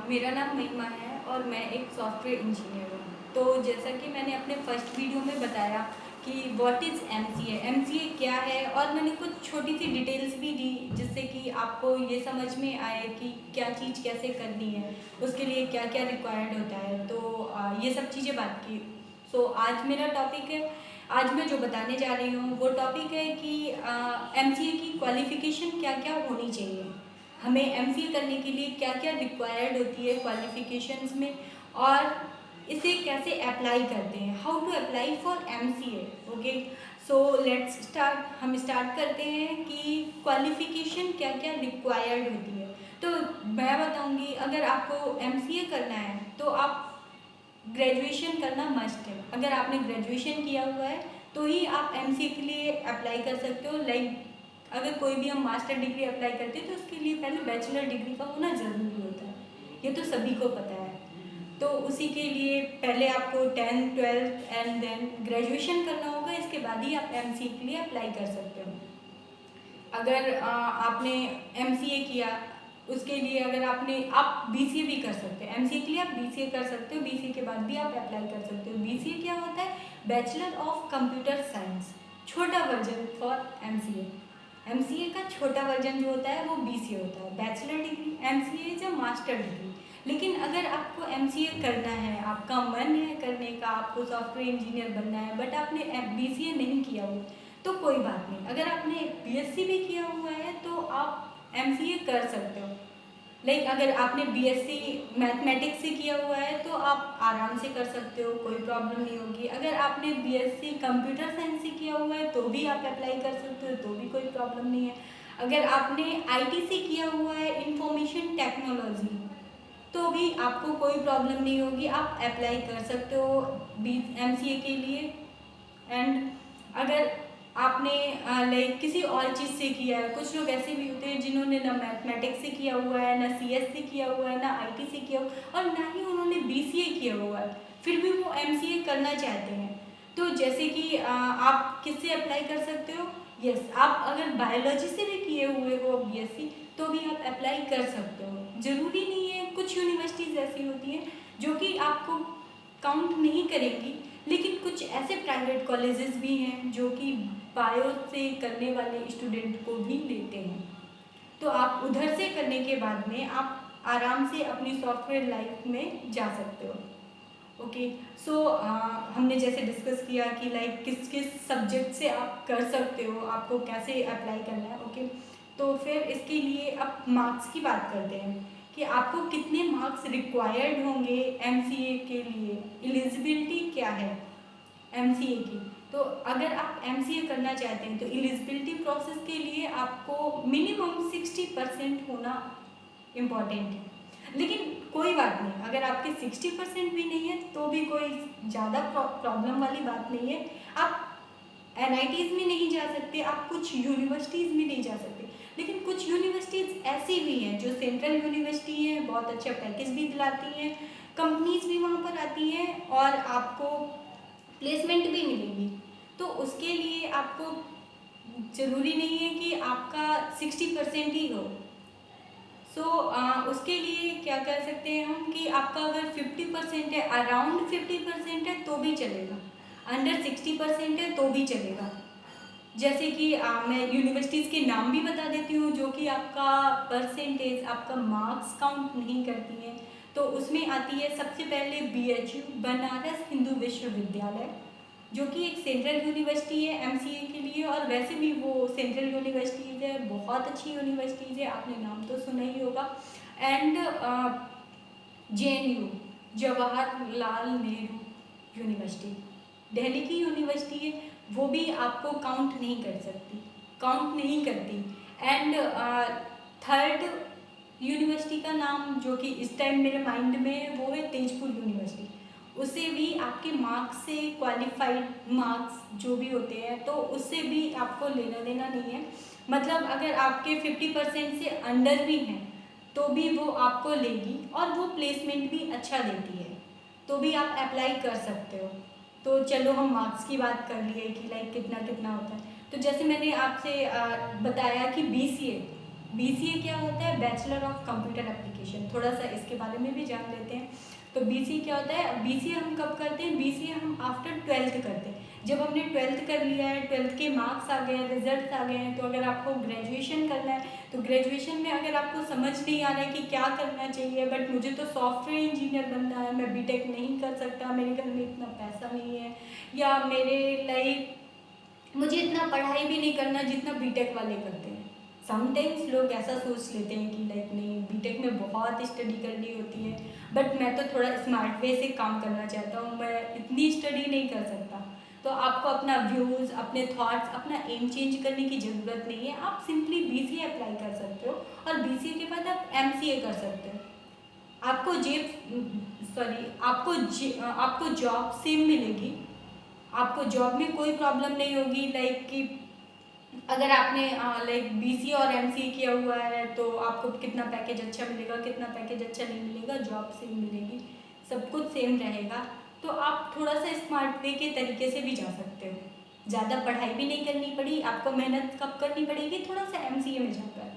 मेरा नाम महिमा है और मैं एक सॉफ्टवेयर इंजीनियर हूँ। तो जैसा कि मैंने अपने फर्स्ट वीडियो में बताया कि व्हाट इज़ एमसीए, एमसीए क्या है, और मैंने कुछ छोटी सी डिटेल्स भी दी जिससे कि आपको ये समझ में आए कि क्या चीज़ कैसे करनी है, उसके लिए क्या क्या रिक्वायर्ड होता है। तो ये सब चीज़ें बात की। सो आज मेरा टॉपिक है, आज मैं जो बताने जा रही हूँ वो टॉपिक है कि एमसीए की क्वालिफ़िकेशन क्या क्या होनी चाहिए, हमें एमसीए करने के लिए क्या क्या रिक्वायर्ड होती है क्वालिफिकेशंस में, और इसे कैसे अप्लाई करते हैं, how to apply for MCA. Okay, so let's start. हम स्टार्ट करते हैं कि क्वालिफिकेशन क्या क्या रिक्वायर्ड होती है। तो मैं बताऊंगी, अगर आपको एमसीए करना है तो आप ग्रेजुएशन करना मस्ट है। अगर आपने ग्रेजुएशन किया हुआ है तो ही आप एमसीए के लिए अप्लाई कर सकते हो। अगर कोई भी हम मास्टर डिग्री अप्लाई करते हैं तो उसके लिए पहले बैचलर डिग्री का होना ज़रूरी होता है, ये तो सभी को पता है। तो उसी के लिए पहले आपको 10th 12th and then graduation करना होगा, इसके बाद ही आप एमसीए के लिए अप्लाई कर सकते हो। अगर आपने एमसीए किया, उसके लिए अगर आप बीसीए भी कर सकते हैं। एमसीए के लिए आप बीसीए कर सकते हो, बीसीए के बाद भी आप अप्लाई कर सकते हो। बीसीए क्या होता है? बैचलर ऑफ कंप्यूटर साइंस, छोटा वर्जन फॉर एमसीए। एमसीए का छोटा वर्जन जो होता है वो बीसीए होता है। Bachelor degree MCA is a master degree. लेकिन अगर आपको एमसीए करना है, आपका मन है करने का, आपको सॉफ्टवेयर इंजीनियर बनना है, बट आपने बीसीए नहीं किया हो, तो कोई बात नहीं। अगर आपने बीएससी भी किया हुआ है तो आप एमसीए कर सकते हो। अगर आपने बीएससी मैथमेटिक्स से किया हुआ है तो आप आराम से कर सकते हो, कोई प्रॉब्लम नहीं होगी। अगर आपने बीएससी कंप्यूटर साइंस से किया हुआ है तो भी आप अप्लाई कर सकते हो, तो भी कोई प्रॉब्लम नहीं है। अगर आपने आईटी से किया हुआ है, इंफॉर्मेशन टेक्नोलॉजी, तो भी आपको कोई प्रॉब्लम नहीं होगी, आप अप्लाई कर सकते हो एमसीए के लिए। एंड अगर आपने किसी और चीज़ से किया है, कुछ लोग ऐसे भी होते हैं जिन्होंने ना मैथमेटिक्स से किया हुआ है, ना सीएस से किया हुआ है, ना आईटी से किया हुआ है, और ना ही उन्होंने बीसीए किया हुआ है, फिर भी वो एमसीए करना चाहते हैं। तो जैसे कि आप किससे अप्लाई कर सकते हो? यस, आप अगर बायोलॉजी से भी किए हुए हो बीएससी तो भी आप अप्लाई कर सकते हो। ज़रूरी नहीं है, कुछ यूनिवर्सिटीज़ ऐसी होती हैं जो कि आपको काउंट नहीं करेंगी, लेकिन कुछ ऐसे प्राइवेट कॉलेजेस भी हैं जो कि बायो से करने वाले स्टूडेंट को भी लेते हैं। तो आप उधर से करने के बाद में आप आराम से अपनी सॉफ्टवेयर लाइफ में जा सकते हो। ओके, सो हमने जैसे डिस्कस किया कि किस किस सब्जेक्ट से आप कर सकते हो, आपको कैसे अप्लाई करना है। ओके, तो फिर इसके लिए अब मार्क्स की बात करते हैं कि आपको कितने मार्क्स रिक्वायर्ड होंगे एमसीए के लिए, एलिजिबिलिटी क्या है एमसीए की। तो अगर आप एमसीए करना चाहते हैं तो एलिजिबिलिटी प्रोसेस के लिए आपको मिनिमम 60% होना इम्पॉर्टेंट है। लेकिन कोई बात नहीं, अगर आपके 60% भी नहीं है तो भी कोई ज़्यादा प्रॉब्लम वाली बात नहीं है। आप एनआईटीज़ में नहीं जा सकते, आप कुछ यूनिवर्सिटीज़ में नहीं जा सकते, लेकिन कुछ यूनिवर्सिटीज़ ऐसी भी हैं जो सेंट्रल यूनिवर्सिटी है, बहुत अच्छा पैकेज भी दिलाती हैं, कंपनीज भी वहाँ पर आती हैं और आपको प्लेसमेंट भी मिलेगी। तो उसके लिए आपको ज़रूरी नहीं है कि आपका 60% ही हो। उसके लिए क्या कर सकते हैं हम कि आपका अगर 50% है, अराउंड 50% है तो भी चलेगा, अंडर 60% है तो भी चलेगा। जैसे कि मैं यूनिवर्सिटीज़ के नाम भी बता देती हूँ जो कि आपका परसेंटेज, आपका मार्क्स काउंट नहीं करती हैं। तो उसमें आती है सबसे पहले बीएचयू, बनारस हिंदू विश्वविद्यालय, जो कि एक सेंट्रल यूनिवर्सिटी है एमसीए के लिए, और वैसे भी वो सेंट्रल यूनिवर्सिटीज़ है, बहुत अच्छी यूनिवर्सिटीज़ है, आपने नाम तो सुना ही होगा। And JNU, Jawaharlal Nehru university, Delhi की यूनिवर्सिटी है, वो भी आपको काउंट नहीं कर सकती, काउंट नहीं करती। एंड थर्ड यूनिवर्सिटी का नाम जो कि इस टाइम मेरे माइंड में है वो है तेजपुर यूनिवर्सिटी। उसे भी आपके मार्क्स से, क्वालिफाइड मार्क्स जो भी होते हैं, तो उससे भी आपको लेना देना नहीं है। मतलब अगर आपके 50% से अंडर भी हैं तो भी वो आपको लेगी, और वो प्लेसमेंट भी अच्छा देती है, तो भी आप अप्लाई कर सकते हो। तो चलो हम मार्क्स की बात कर लिए कि कितना कितना होता है। तो जैसे मैंने आपसे बताया कि बीसीए क्या होता है? Bachelor of computer application. Graduation, थोड़ा सा इसके बारे में भी जान लेते हैं। तो बीसीए क्या होता है? बीसीए हम कब करते हैं? बीसीए हम आफ्टर 12th करते हैं। जब हमने 12th कर लिया है, 12th के मार्क्स आ गए हैं, रिजल्ट आ गए हैं, तो अगर आपको ग्रेजुएशन करना है तो ग्रेजुएशन में अगर आपको समझ नहीं आ रहा है कि क्या करना चाहिए, बट मुझे तो सॉफ्टवेयर इंजीनियर बनना है, मैं बीटेक नहीं कर सकता, मेरे घर में इतना पैसा नहीं है, या मेरे लाइक मुझे इतना पढ़ाई भी नहीं करना जितना बीटेक वाले करते हैं। समटाइम्स लोग ऐसा सोच लेते हैं कि लाइक नहीं, बीटेक में बहुत स्टडी करनी होती है, बट मैं तो थोड़ा स्मार्ट वे से काम करना चाहता हूँ, मैं इतनी स्टडी नहीं कर सकता। तो आपको अपना व्यूज़, अपने थॉट्स, अपना एम चेंज करने की ज़रूरत नहीं है। आप सिंपली बीसीए अप्लाई कर सकते हो और बीसीए के बाद आप एमसीए कर सकते हो। आपको आपको जॉब सेम मिलेगी, आपको जॉब में कोई प्रॉब्लम नहीं होगी। लाइक कि अगर आपने लाइक बीसीए और एमसीए किया हुआ है तो आपको कितना पैकेज अच्छा मिलेगा, कितना पैकेज अच्छा नहीं मिलेगा, जॉब सेम मिलेगी, सब कुछ सेम रहेगा। तो आप थोड़ा सा स्मार्ट वे के तरीके से भी जा सकते हो। ज़्यादा पढ़ाई भी नहीं करनी पड़ी आपको, मेहनत कब करनी पड़ेगी? थोड़ा सा एमसीए में जाकर।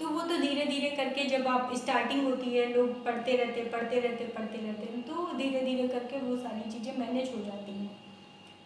तो वो तो धीरे धीरे करके, जब आप स्टार्टिंग होती है, लोग पढ़ते रहते हैं, तो धीरे धीरे करके वो सारी चीज़ें मैनेज हो जाती हैं।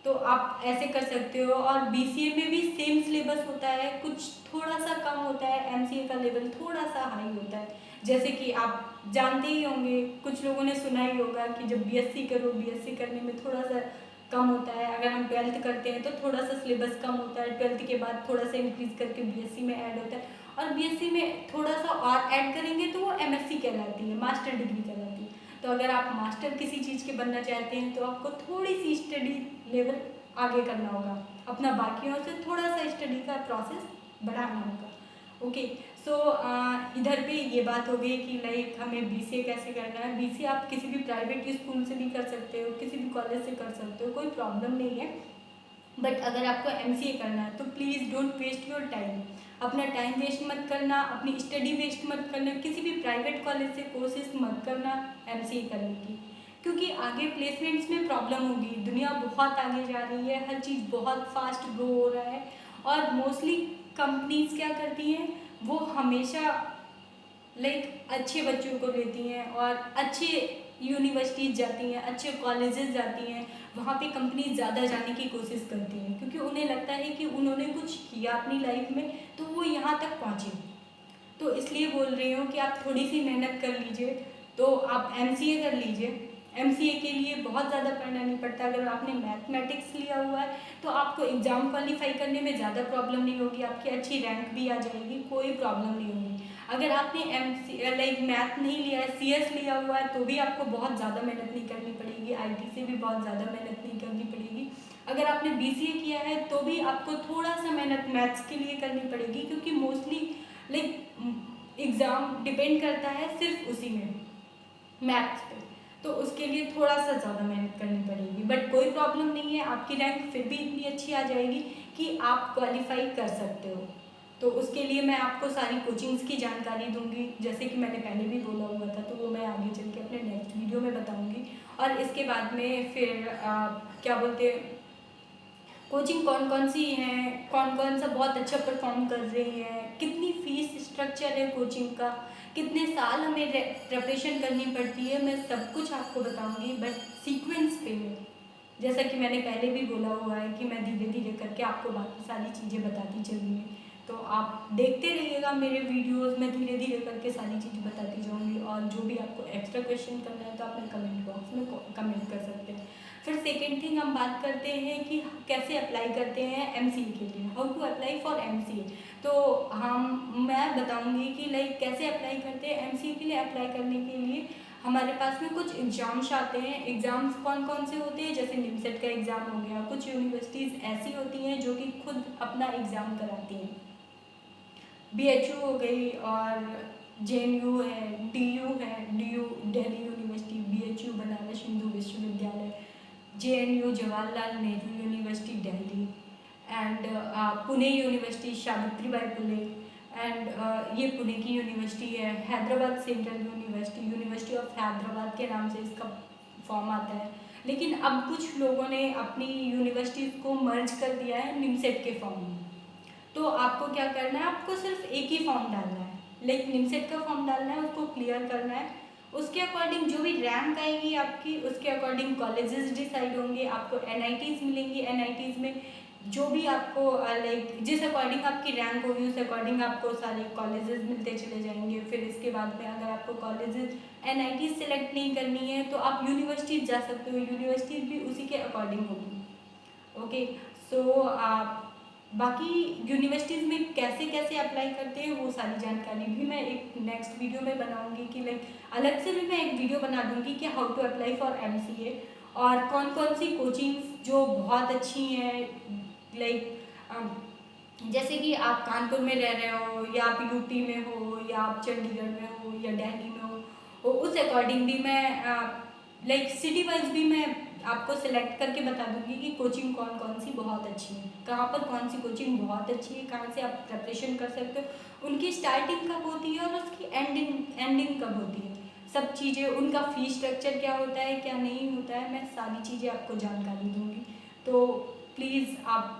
तो आप ऐसे कर सकते हो। और बीसीए में भी सेम सिलेबस होता है, कुछ थोड़ा सा कम होता है, एमसीए का लेवल थोड़ा सा हाई होता है। जैसे कि आप जानते ही होंगे, कुछ लोगों ने सुना ही होगा कि जब बीएससी करो, बीएससी करने में थोड़ा सा कम होता है। अगर हम 12th करते हैं तो थोड़ा सा सिलेबस कम होता है, 12th के बाद थोड़ा सा इंक्रीज करके बीएससी में ऐड होता है, और बीएससी में थोड़ा सा और ऐड करेंगे तो वो एमएससी कहलाती है, मास्टर डिग्री कहलाती है। तो अगर आप मास्टर किसी चीज़ के बनना चाहते हैं तो आपको थोड़ी सी स्टडी लेवल आगे करना होगा, अपना बाकियों से थोड़ा सा स्टडी का प्रोसेस बढ़ाना होगा। ओके, सो इधर पे ये बात हो गई कि लाइक हमें बीसीए कैसे करना है। बीसीए आप किसी भी प्राइवेट स्कूल से भी कर सकते हो, किसी भी कॉलेज से कर सकते हो, कोई प्रॉब्लम नहीं है। बट अगर आपको एमसीए करना है तो please don't waste your time. अपना टाइम वेस्ट मत करना, अपनी स्टडी वेस्ट मत करना, किसी भी प्राइवेट कॉलेज से कोशिश मत करना एमसीए करने की, क्योंकि आगे प्लेसमेंट्स में प्रॉब्लम होगी। दुनिया बहुत आगे जा रही है, हर चीज़ बहुत फास्ट ग्रो हो रहा है, और मोस्टली कंपनीज क्या करती हैं, वो हमेशा लाइक अच्छे बच्चों को लेती हैं और अच्छे यूनिवर्सिटीज़ जाती हैं, अच्छे कॉलेजेस जाती हैं, वहाँ पे कंपनीज ज़्यादा जाने की कोशिश करती हैं, क्योंकि उन्हें लगता है कि उन्होंने कुछ किया अपनी लाइफ में तो वो यहाँ तक पहुँचे। तो इसलिए बोल रही हूँ कि आप थोड़ी सी मेहनत कर लीजिए। तो आप एमसीए कर लीजिए। एमसीए के लिए बहुत ज़्यादा पढ़ना नहीं पड़ता। अगर आपने मैथमेटिक्स लिया हुआ है तो आपको एग्ज़ाम क्वालिफाई करने में ज़्यादा प्रॉब्लम नहीं होगी, आपकी अच्छी रैंक भी आ जाएगी, कोई प्रॉब्लम नहीं होगी। अगर आपने लाइक मैथ नहीं लिया है, सीएस लिया हुआ है, तो भी आपको बहुत ज़्यादा मेहनत नहीं करनी पड़ेगी, आईटी से भी बहुत ज़्यादा मेहनत नहीं करनी पड़ेगी। अगर आपने बीसीए किया है तो भी आपको थोड़ा सा मेहनत मैथ्स के लिए करनी पड़ेगी, क्योंकि मोस्टली लाइक एग्ज़ाम डिपेंड करता है सिर्फ उसी में, मैथ्स पे। तो उसके लिए थोड़ा सा ज़्यादा मेहनत करनी पड़ेगी, बट कोई प्रॉब्लम नहीं है, आपकी रैंक फिर भी इतनी अच्छी आ जाएगी कि आप क्वालिफाई कर सकते हो। तो उसके लिए मैं आपको सारी कोचिंग्स की जानकारी दूंगी, जैसे कि मैंने पहले भी बोला हुआ था, तो वो मैं आगे चल के अपने नेक्स्ट वीडियो में बताऊंगी। और इसके बाद में फिर क्या बोलते हैं, कोचिंग कौन कौन सी हैं, कौन कौन सा बहुत अच्छा परफॉर्म कर रही है, कितनी फीस स्ट्रक्चर है कोचिंग का, कितने साल हमें प्रिपरेशन करनी पड़ती है, मैं सब कुछ आपको बताऊंगी, बट सीक्वेंस पे में। जैसा कि मैंने पहले भी बोला हुआ है कि मैं धीरे धीरे करके आपको बाकी सारी चीज़ें बताती चलूँगी। तो आप देखते रहिएगा मेरे वीडियोस में, धीरे धीरे करके सारी चीज़ें बताती जाऊँगी। और जो भी आपको एक्स्ट्रा क्वेश्चन करना है तो आप मेरे कमेंट बॉक्स में कमेंट कर सकते हैं। फिर सेकेंड थिंग हम बात करते हैं कि कैसे अप्लाई करते हैं एमसीए के लिए, how to apply for MCA. तो मैं बताऊंगी कि लाइक कैसे अप्लाई करते हैं एमसीए के लिए। अप्लाई करने के लिए हमारे पास में कुछ एग्ज़ाम्स आते हैं। एग्ज़ाम्स कौन कौन से होते हैं, जैसे निमसेट का एग्ज़ाम हो गया। कुछ यूनिवर्सिटीज़ ऐसी होती हैं जो कि खुद अपना एग्ज़ाम कराती हैं, बीएचयू हो गई, और जेएनयू है, डीयू है, DU Delhi university, BHU Banaras Hindu विश्वविद्यालय, JNU Jawaharlal Nehru university Delhi, and Pune university Savitribai Phule, and ये पुणे की यूनिवर्सिटी है। Hyderabad central university, university of Hyderabad के नाम से इसका फॉर्म आता है। लेकिन अब कुछ लोगों ने अपनी यूनिवर्सिटीज़ को मर्ज कर दिया है निमसेट के फॉर्म में। तो आपको क्या करना है, आपको सिर्फ एक ही फॉर्म डालना है, लाइक निमसेट का फॉर्म डालना है, उसको क्लियर करना है। उसके अकॉर्डिंग जो भी रैंक आएगी आपकी, उसके अकॉर्डिंग कॉलेजेस डिसाइड होंगे, आपको एनआईटीज़ मिलेंगी। एनआईटीज़ में जो भी आपको लाइक जिस अकॉर्डिंग आपकी रैंक होगी उस अकॉर्डिंग आपको सारे कॉलेजेस मिलते चले जाएंगे। फिर इसके बाद में अगर आपको कॉलेजेस एनआईटीज़ सेलेक्ट नहीं करनी है तो आप यूनिवर्सिटीज़ जा सकते हो, यूनिवर्सिटीज़ भी उसी के अकॉर्डिंग होगी। ओके, सो बाकी यूनिवर्सिटीज़ में कैसे कैसे अप्लाई करते हैं वो सारी जानकारी भी मैं एक नेक्स्ट वीडियो में बनाऊंगी, कि लाइक अलग से भी मैं एक वीडियो बना दूंगी कि how to apply for MCA, और कौन कौन सी कोचिंग्स जो बहुत अच्छी हैं। लाइक जैसे कि आप कानपुर में रह रहे हो, या आप यूपी में हो, या आप चंडीगढ़ में हो, या दिल्ली में हो, उस अकॉर्डिंग भी मैं लाइक सिटी वाइज भी मैं आपको सिलेक्ट करके बता दूंगी कि कोचिंग कौन कौन सी बहुत अच्छी है, कहाँ पर कौन सी कोचिंग बहुत अच्छी है, कहाँ से आप प्रिपरेशन कर सकते हो, उनकी स्टार्टिंग कब होती है और उसकी एंडिंग कब होती है, सब चीज़ें, उनका फीस स्ट्रक्चर क्या होता है क्या नहीं होता है, मैं सारी चीज़ें आपको जानकारी दूंगी। तो प्लीज़ आप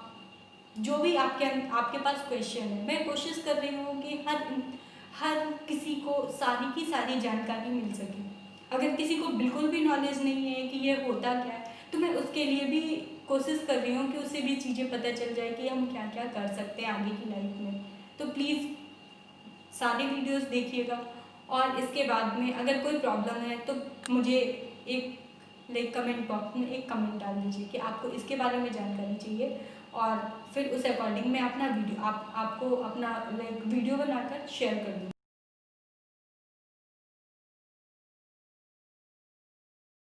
जो भी आपके पास क्वेश्चन है, मैं कोशिश कर रही हूँ कि हर किसी को सारी की सारी जानकारी मिल सके। अगर किसी को बिल्कुल भी नॉलेज नहीं है कि ये होता क्या है, तो मैं उसके लिए भी कोशिश कर रही हूँ कि उसे भी चीज़ें पता चल जाए कि हम क्या क्या कर सकते हैं आगे की लाइफ में। तो प्लीज़ सारे वीडियोस देखिएगा, और इसके बाद में अगर कोई प्रॉब्लम है तो मुझे एक लाइक कमेंट बॉक्स में एक कमेंट डाल दीजिए कि आपको इसके बारे में जानकारी चाहिए, और फिर उस अकॉर्डिंग मैं अपना वीडियो आपको अपना लाइक वीडियो बनाकर शेयर कर दूँगी।